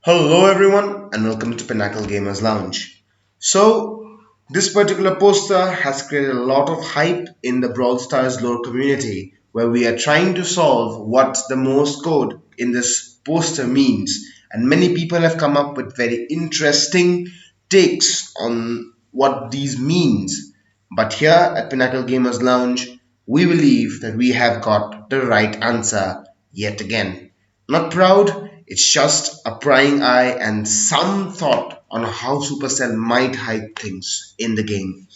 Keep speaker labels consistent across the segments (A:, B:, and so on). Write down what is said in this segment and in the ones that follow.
A: Hello everyone and welcome to Pinnacle Gamers Lounge. This particular poster has created a lot of hype in the Brawl Stars lore community where we are trying to solve what the Morse code in this poster means, and many people have come up with very interesting takes on what these means. But here at Pinnacle Gamers Lounge, we believe that we have got the right answer yet again. Not proud, it's just a prying eye and some thought on how Supercell might hide things in the game.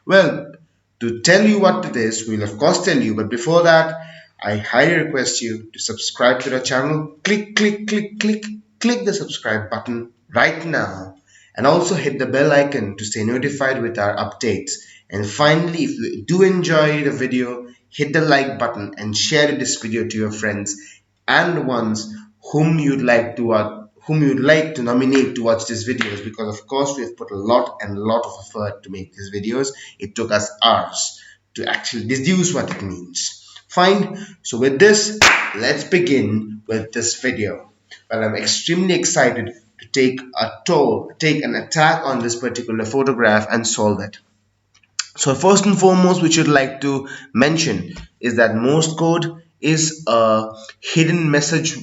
A: Well, to tell you what it is, we'll of course tell you, but before that, I highly request you to subscribe to the channel. Click the subscribe button right now, and also hit the bell icon to stay notified with our updates. And finally, if you do enjoy the video, hit the like button and share this video to your friends and ones whom you'd like to nominate to watch these videos, because of course we have put a lot of effort to make these videos. It took us hours to actually deduce what it means. Fine, so with this, let's begin with this video. Well, I'm extremely excited to take an attack on this particular photograph and solve it. So first and foremost, we should like to mention is that Morse code is a hidden message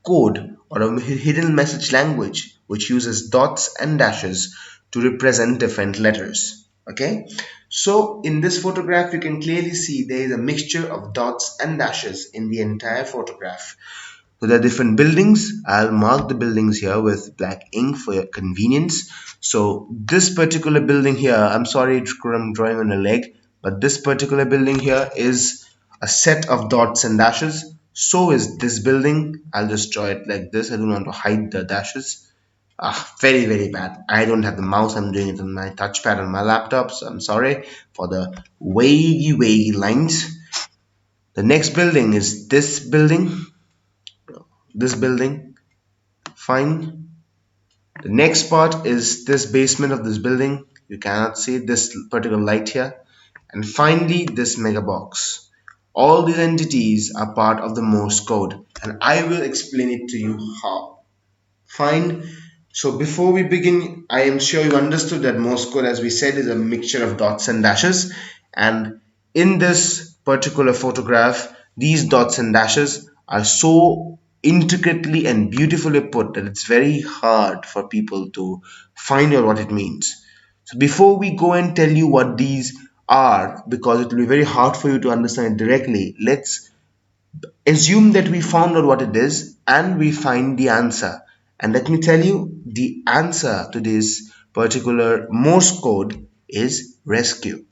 A: code or a hidden message language which uses dots and dashes to represent different letters. Okay, so in this photograph you can clearly see there is a mixture of dots and dashes in the entire photograph. So there are different buildings. I'll mark the buildings here with black ink for your convenience. So this particular building here, I'm sorry I'm drawing on a leg, but this particular building here is a set of dots and dashes. So is this building. I'll just draw it like this. I don't want to hide the dashes. Very bad. I don't have the mouse. I'm doing it on my touchpad on my laptop. So I'm sorry for the wavy lines. The next building is this building. Fine. The next part is this basement of this building. You cannot see this particular light here. And finally this mega box. All these entities are part of the Morse code, and I will explain it to you how. Fine. So before we begin, I am sure you understood that Morse code, as we said, is a mixture of dots and dashes, and in this particular photograph these dots and dashes are so intricately and beautifully put that it's very hard for people to find out what it means. So before we go and tell you what these are, because it will be very hard for you to understand it directly, let's assume that we found out what it is and we find the answer. And let me tell you, the answer to this particular Morse code is rescue.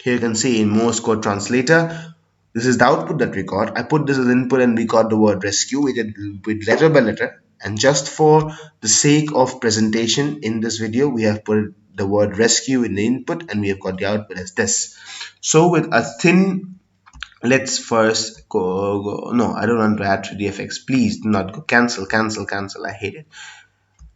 A: Here you can see in Morse code translator, this is the output that we got. I put this as input and we got the word rescue. We did with letter by letter, and just for the sake of presentation in this video, we have put the word rescue in the input and we have got the output as this. So with a thin, let's first go. No, I don't want to add 3D effects. Please do not go. Cancel. I hate it.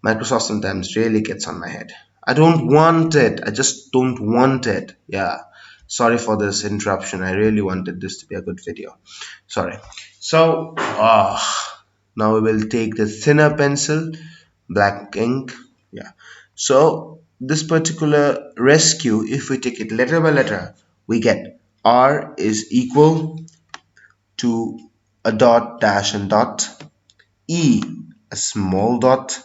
A: Microsoft sometimes really gets on my head. I don't want it. I just don't want it. Yeah. Sorry for this interruption. I really wanted this to be a good video. Sorry. So, now we will take the thinner pencil, black ink. Yeah. So, this particular rescue, if we take it letter by letter, we get R is equal to a dot, dash, and dot. E, a small dot.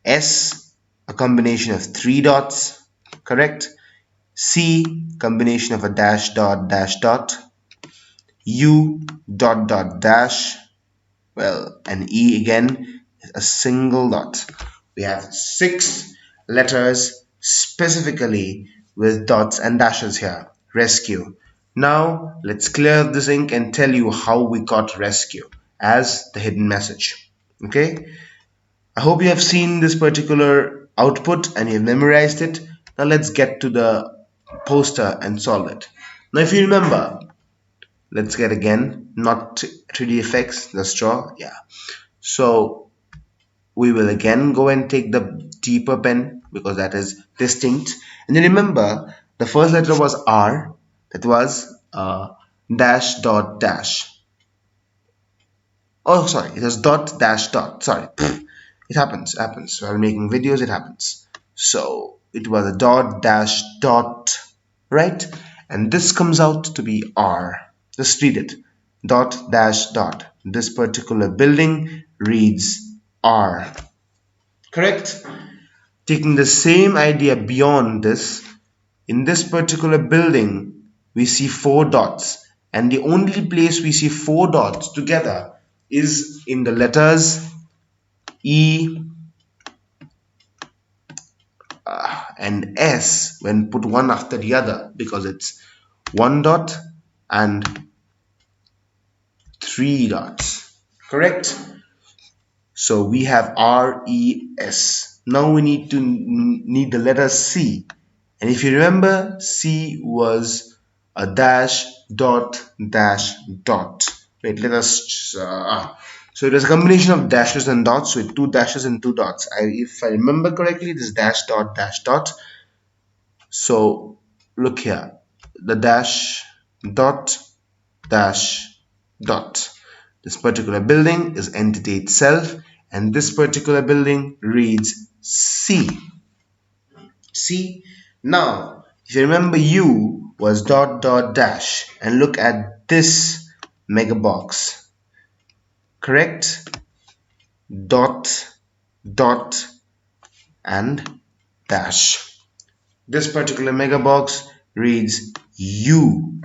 A: S, a combination of 3 dots. Correct? C, combination of a dash dot dash dot. U, dot dot dash. Well, and E again is a single dot. We have 6 letters specifically with dots and dashes here. Rescue. Now let's clear this ink and tell you how we got rescue as the hidden message. Okay, I hope you have seen this particular output and you have memorized it. Now let's get to the poster and solve it. Now if you remember, let's get again, not 3D effects, let's draw. Yeah, so we will again go and take the deeper pen because that is distinct. And then remember, the first letter was R, that was dash dot dash. Oh sorry, it was dot dash dot, sorry. It happens. While making videos, it happens. So it was a dot dash dot, right? And this comes out to be R. Just read it. Dot dash dot. This particular building reads R. Correct? Taking the same idea beyond this, in this particular building, we see four dots, and the only place we see four dots together is in the letters E and S when put one after the other, because it's one dot and three dots. Correct? So we have R, E, S. Now we need the letter C. And if you remember, C was a dash, dot, dash, dot. Wait, let us. So it was a combination of dashes and dots, with two dashes and two dots. If I remember correctly, this dash, dot, dash, dot. So look here, the dash, dot, dash, dot. This particular building is entity itself, and this particular building reads C. See, now if you remember, U was dot dot dash, and look at this mega box. Correct? Dot dot and dash. This particular mega box reads U.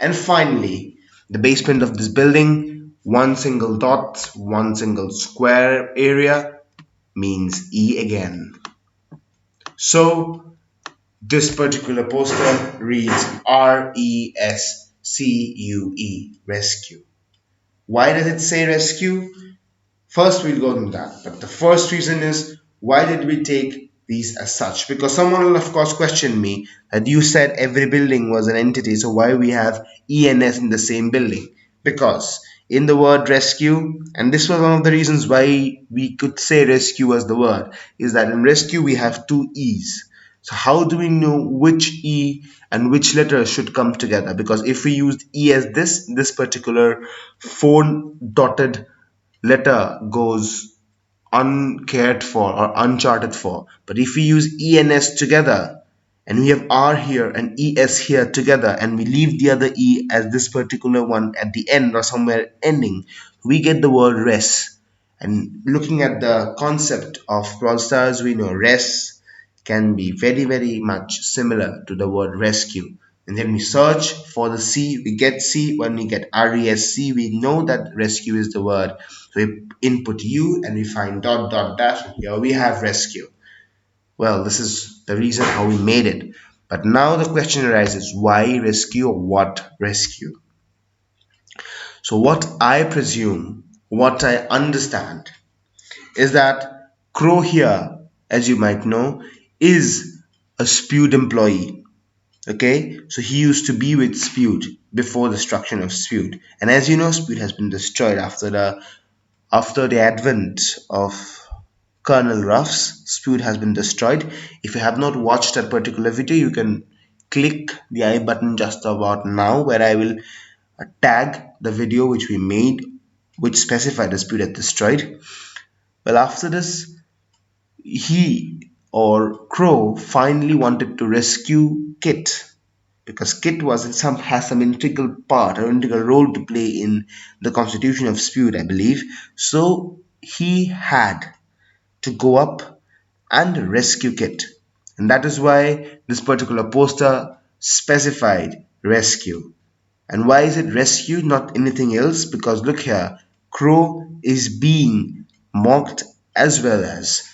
A: And finally, the basement of this building, one single dot, one single square area means E again. So this particular poster reads RESCUE, rescue. Why does it say rescue? First, we'll go into that. But the first reason is, why did we take these as such? Because someone will, of course, question me that you said every building was an entity, so why we have ENS in the same building? Because in the word rescue, and this was one of the reasons why we could say rescue as the word, is that in rescue we have two E's. So how do we know which E and which letter should come together? Because if we used E as this particular four dotted letter goes uncared for or uncharted for. But if we use E and S together, and we have R here and ES here together, and we leave the other E as this particular one at the end or somewhere ending, we get the word res. And looking at the concept of Brawl Stars, we know res can be very much similar to the word rescue. And then we search for the C, we get C. When we get RESC, we know that rescue is the word. So we input U and we find dot dot dash, and here we have rescue. Well, this is the reason how we made it. But now the question arises, why rescue or what rescue? So what I presume, what I understand, is that Crow here, as you might know, is a Spewed employee. Okay, so he used to be with Spewed before the destruction of Spewed. And as you know, Spewed has been destroyed after the advent of Colonel Ruffs. Spewed has been destroyed. If you have not watched that particular video, you can click the I button just about now, where I will tag the video which we made, which specified the Spewed had destroyed. Well, after this, he or Crow finally wanted to rescue Kit, because Kit has some integral part or integral role to play in the constitution of Spewed, I believe. So he had to go up and rescue Kit, and that is why this particular poster specified rescue. And why is it rescue, not anything else? Because look here, Crow is being mocked as well as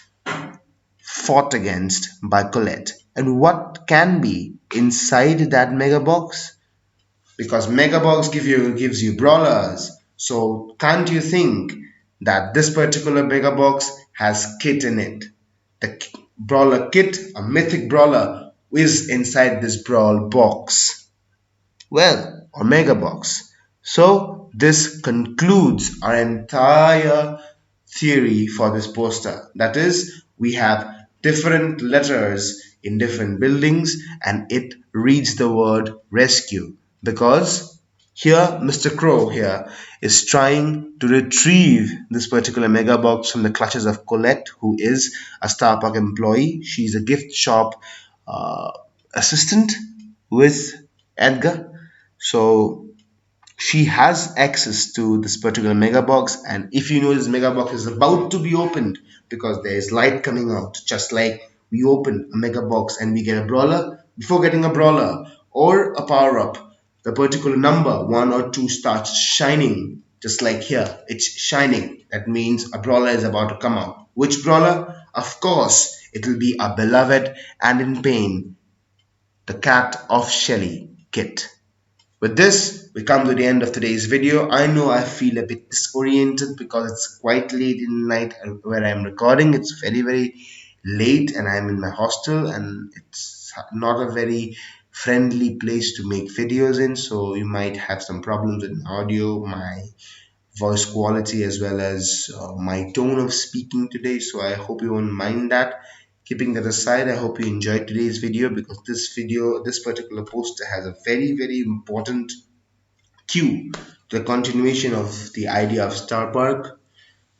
A: fought against by Colette. And what can be inside that mega box? Because mega box gives you brawlers. So can't you think that this particular mega box has Kit in it? The brawler Kit, a mythic brawler, is inside this brawl box. Well, or mega box. So this concludes our entire theory for this poster. That is, we have different letters in different buildings, and it reads the word rescue because Here, Mr. Crow here is trying to retrieve this particular mega box from the clutches of Colette, who is a Star Park employee. She's a gift shop uh, assistant with Edgar. So she has access to this particular mega box, and if you know this mega box is about to be opened because there is light coming out, just like we open a mega box and we get a brawler. Before getting a brawler or a power up, the particular number 1 or 2 starts shining, just like here it's shining. That means a brawler is about to come out. Which brawler? Of course it will be our beloved and in pain, the cat of Shelly, Kit. With this, we come to the end of today's video. I know I feel a bit disoriented because it's quite late in the night where I'm recording. It's very late and I'm in my hostel, and it's not a very friendly place to make videos in, so you might have some problems with my audio, my voice quality, as well as my tone of speaking today. So I hope you won't mind that. Keeping that aside, I hope you enjoyed today's video, because this particular poster has a very important cue to the continuation of the idea of Star Park,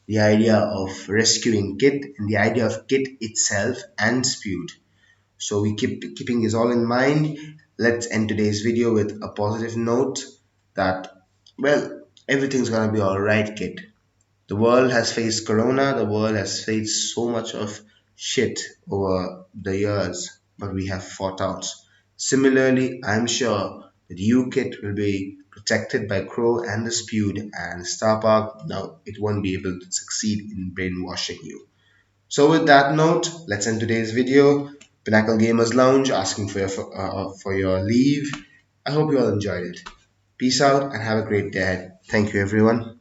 A: the idea of rescuing Kit, and the idea of Kit itself and Spewed. So we keeping this all in mind. Let's end today's video with a positive note that, well, everything's gonna be all right, Kit. The world has faced corona, the world has faced so much of shit over the years, but we have fought out. Similarly, I'm sure that you, Kit, will be protected by Crow and the Spewed, and Star Park, now it won't be able to succeed in brainwashing you. So with that note, let's end today's video. Pinnacle Gamers Lounge asking for your leave. I hope you all enjoyed it. Peace out and have a great day ahead. Thank you, everyone.